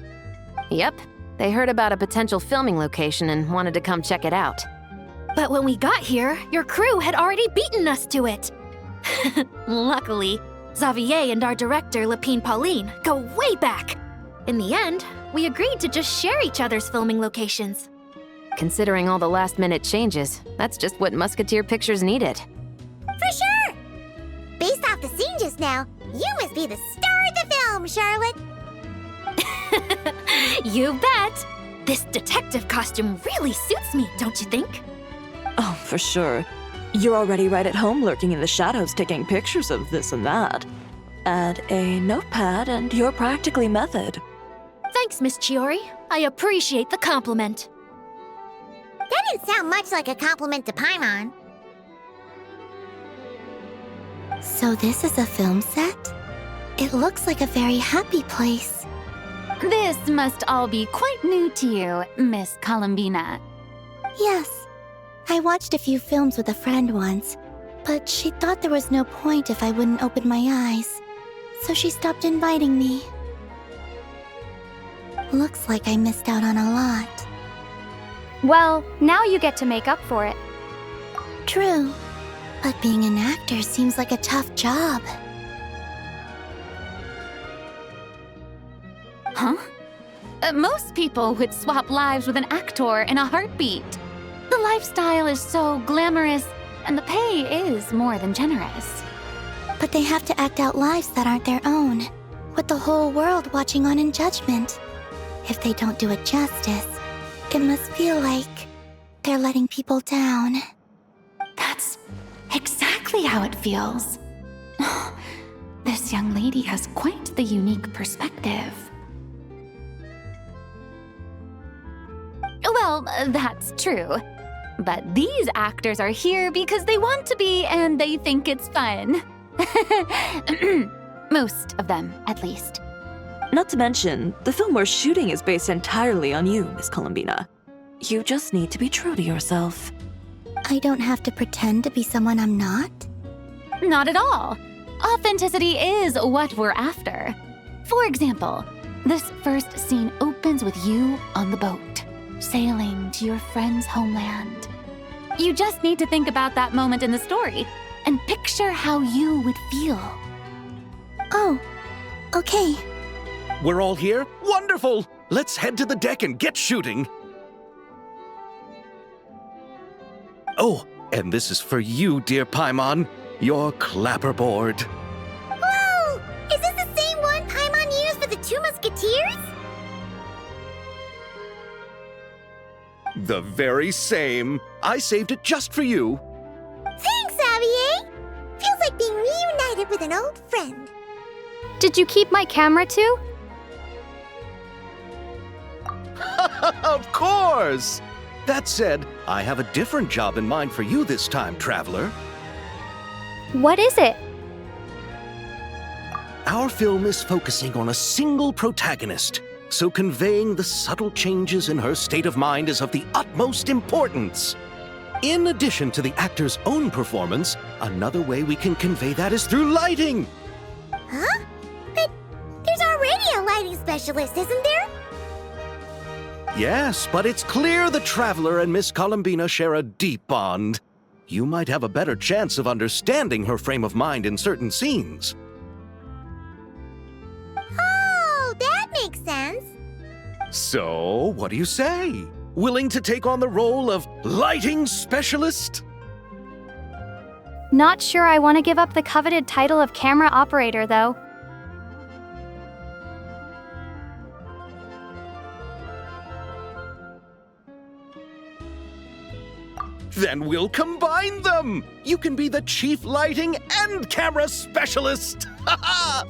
Yep. They heard about a potential filming location and wanted to come check it out. But when we got here, your crew had already beaten us to it. Luckily, Xavier and our director, Lapine Pauline, go way back. In the end, we agreed to just share each other's filming locations. Considering all the last-minute changes, that's just what Musketeer Pictures needed. For sure! Based off the scene just now, you must be the star of the film, Charlotte! You bet! This detective costume really suits me, don't you think? Oh, for sure. You're already right at home lurking in the shadows taking pictures of this and that. Add a notepad and you're practically method. Thanks, Miss Chiori. I appreciate the compliment. That didn't sound much like a compliment to Paimon. So this is a film set? It looks like a very happy place. This must all be quite new to you, Miss Columbina. Yes. I watched a few films with a friend once, but she thought there was no point if I wouldn't open my eyes. So she stopped inviting me. Looks like I missed out on a lot. Well, now you get to make up for it. True. But being an actor seems like a tough job. Huh? Most people would swap lives with an actor in a heartbeat. The lifestyle is so glamorous, and the pay is more than generous. But they have to act out lives that aren't their own, with the whole world watching on in judgment. If they don't do it justice, it must feel like they're letting people down. That's exactly how it feels. This young lady has quite the unique perspective. Well, that's true. But these actors are here because they want to be and they think it's fun. Most of them, at least. Not to mention, the film we're shooting is based entirely on you, Miss Columbina. You just need to be true to yourself. I don't have to pretend to be someone I'm not? Not at all. Authenticity is what we're after. For example, this first scene opens with you on the boat, sailing to your friend's homeland. You just need to think about that moment in the story and picture how you would feel. Oh, okay. We're all here? Wonderful! Let's head to the deck and get shooting. Oh, and this is for you, dear Paimon, your clapperboard. Whoa! Is this the same one Paimon used for the Two Musketeers? The very same. I saved it just for you. Thanks, Xavier! Feels like being reunited with an old friend. Did you keep my camera too? Of course! That said, I have a different job in mind for you this time, traveler. What is it? Our film is focusing on a single protagonist, so conveying the subtle changes in her state of mind is of the utmost importance. In addition to the actor's own performance, another way we can convey that is through lighting. Huh? But there's already a lighting specialist, isn't there? Yes, but it's clear the Traveler and Miss Columbina share a deep bond. You might have a better chance of understanding her frame of mind in certain scenes. Oh, that makes sense. So, what do you say? Willing to take on the role of lighting specialist? Not sure I want to give up the coveted title of camera operator, though. Then we'll combine them! You can be the chief lighting and camera specialist! Ha ha!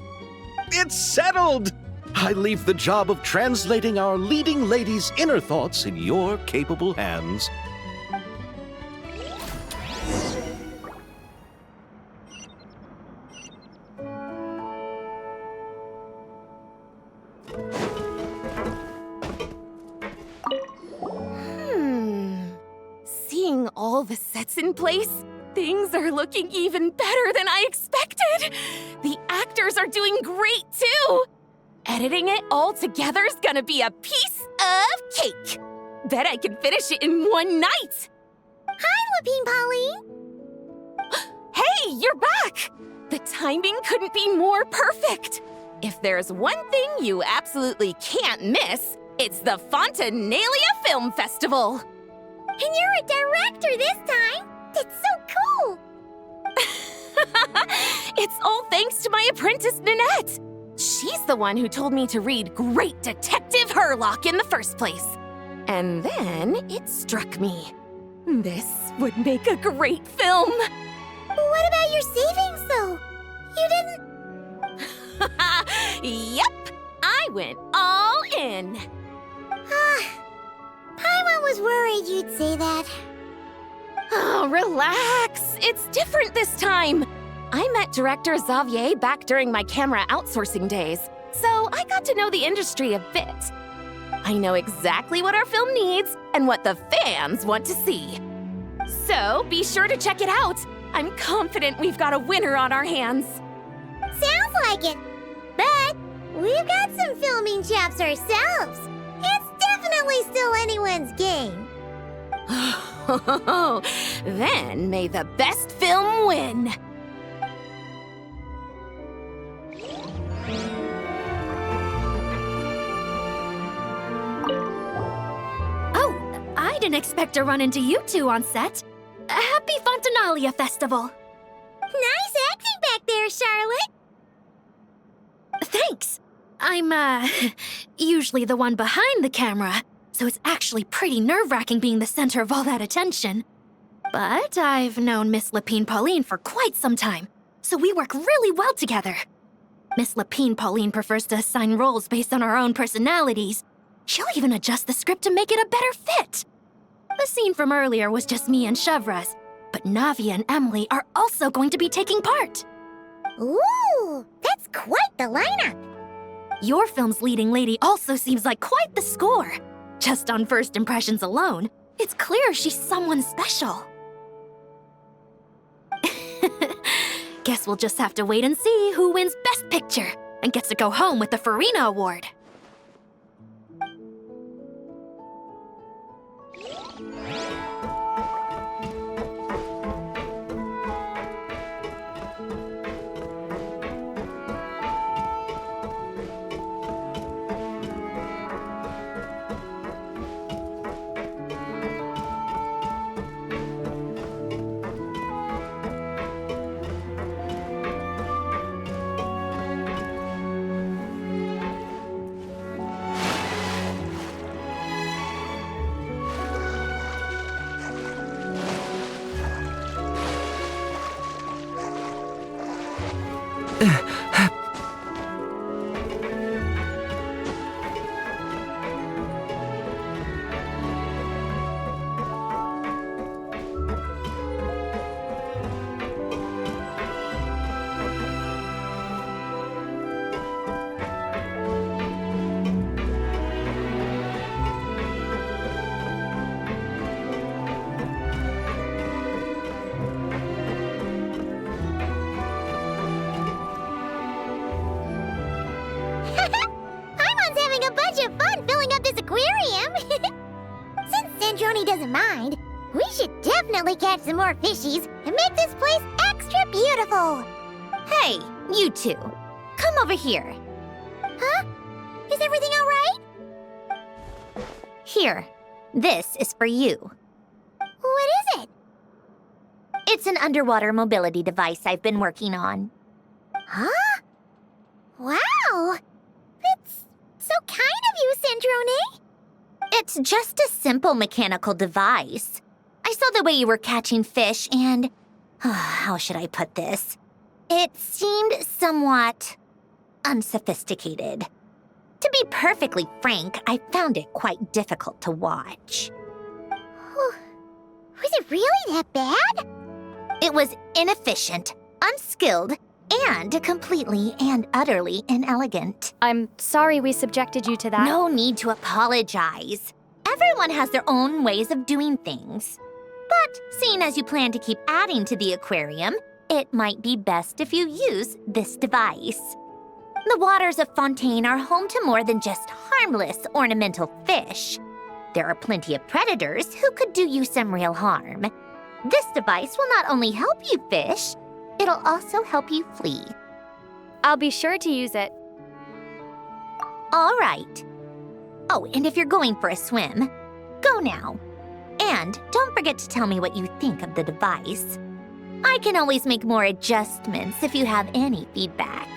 It's settled! I leave the job of translating our leading lady's inner thoughts in your capable hands. Seeing all the sets in place, things are looking even better than I expected. The actors are doing great too. Editing it all together is gonna be a piece of cake. Bet I can finish it in one night. Hi, Lapine Pauline. Hey, You're back! The timing couldn't be more perfect! If there's one thing you absolutely can't miss, it's the Fontinalia Film Festival! And you're a director this time! That's so cool! It's all thanks to my apprentice, Nanette! She's the one who told me to read Great Detective Herlock in the first place. And then it struck me. This would make a great film! What about your savings, though? You didn't... Yep! I went all in! Paimon was worried you'd say that. Oh, relax! It's different this time! I met director Xavier back during my camera outsourcing days, so I got to know the industry a bit. I know exactly what our film needs and what the fans want to see. So be sure to check it out! I'm confident we've got a winner on our hands. Sounds like it. But we've got some filming chops ourselves. It's definitely still anyone's game. Then may the best film win! Oh, I didn't expect to run into you two on set. Happy Fontinalia Festival! Nice acting back there, Charlotte. Thanks. I'm, usually the one behind the camera, so it's actually pretty nerve-wracking being the center of all that attention. But I've known Miss Lapine Pauline for quite some time, so we work really well together. Miss Lapine Pauline prefers to assign roles based on our own personalities. She'll even adjust the script to make it a better fit. The scene from earlier was just me and Chevres, but Navia and Emily are also going to be taking part. Ooh, that's quite the lineup. Your film's leading lady also seems like quite the score. Just on first impressions alone, it's clear she's someone special. Guess we'll just have to wait and see who wins Best Picture and gets to go home with the Farina Award. Paimon's having a bunch of fun filling up this aquarium. Since Sandrone doesn't mind, we should definitely catch some more fishies and make this place extra beautiful. Hey, you two. Come over here. Huh? Is everything all right? Here. This is for you. What is it? It's an underwater mobility device I've been working on. Huh? Wow! That's so kind of you, Sandrone. It's just a simple mechanical device. I saw the way you were catching fish and... how should I put this? It seemed somewhat unsophisticated. To be perfectly frank, I found it quite difficult to watch. Was it really that bad? It was inefficient, unskilled, and completely and utterly inelegant. I'm sorry we subjected you to that. No need to apologize. Everyone has their own ways of doing things. But seeing as you plan to keep adding to the aquarium, it might be best if you use this device. The waters of Fontaine are home to more than just harmless ornamental fish. There are plenty of predators who could do you some real harm. This device will not only help you fish, It'll also help you flee. I'll be sure to use it. All right. Oh, and if you're going for a swim, go now. And don't forget to tell me what you think of the device. I can always make more adjustments if you have any feedback.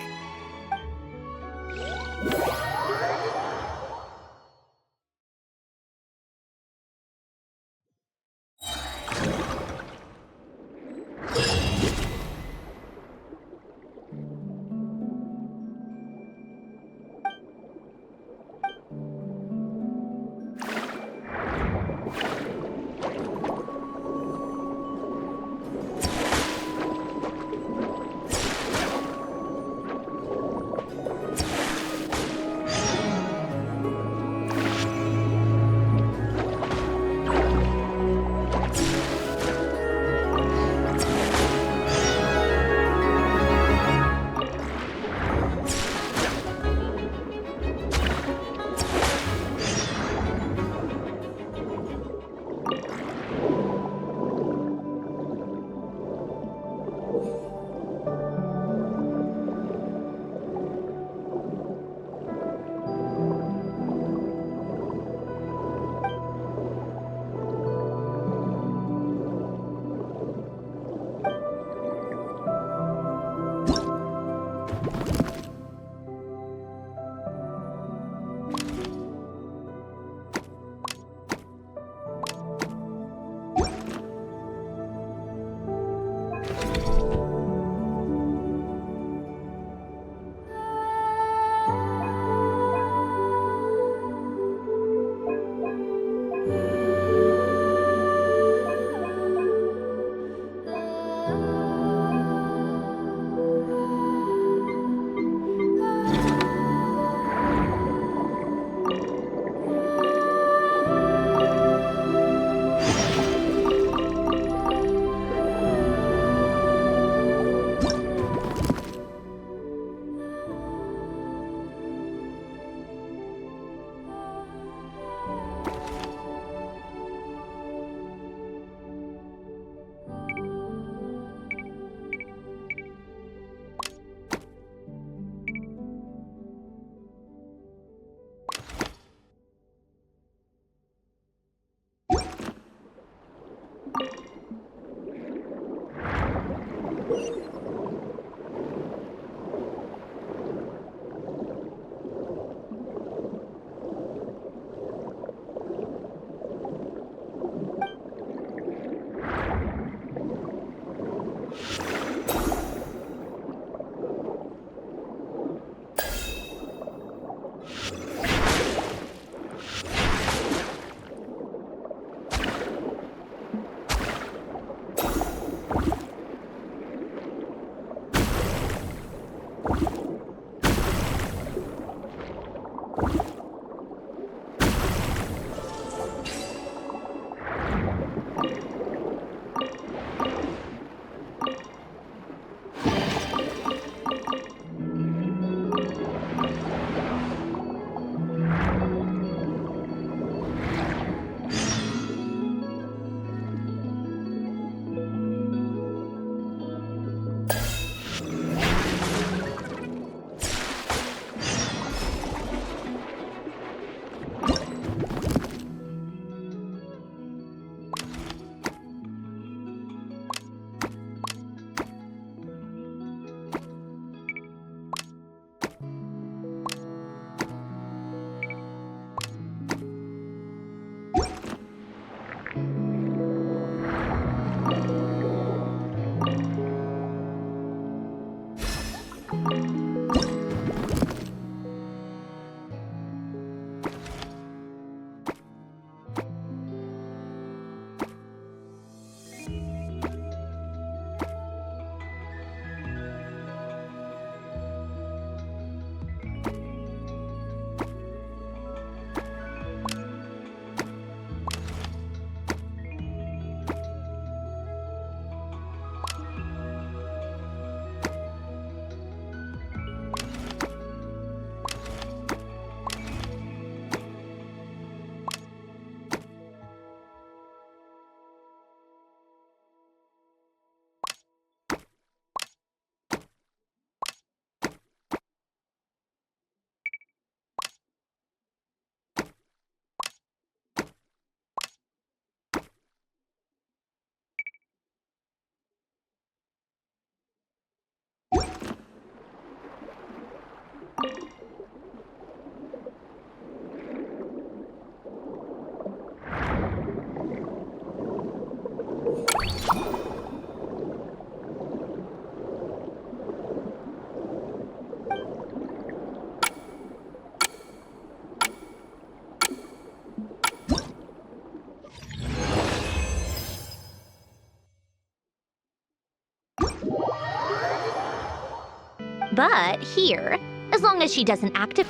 But here, as long as she doesn't activate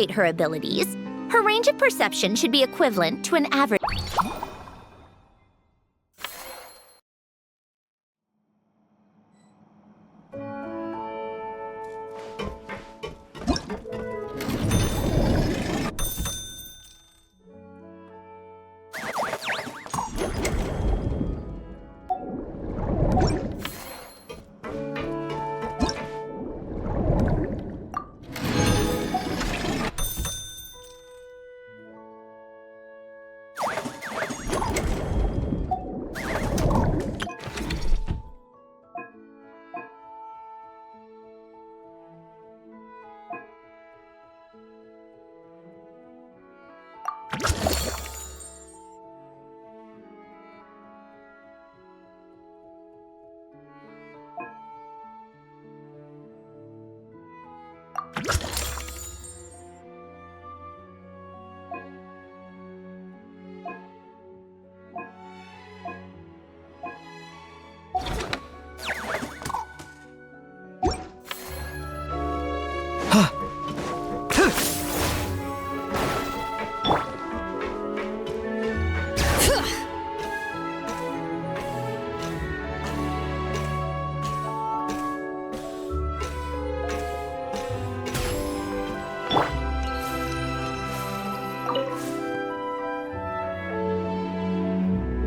her abilities, her range of perception should be equivalent to an average.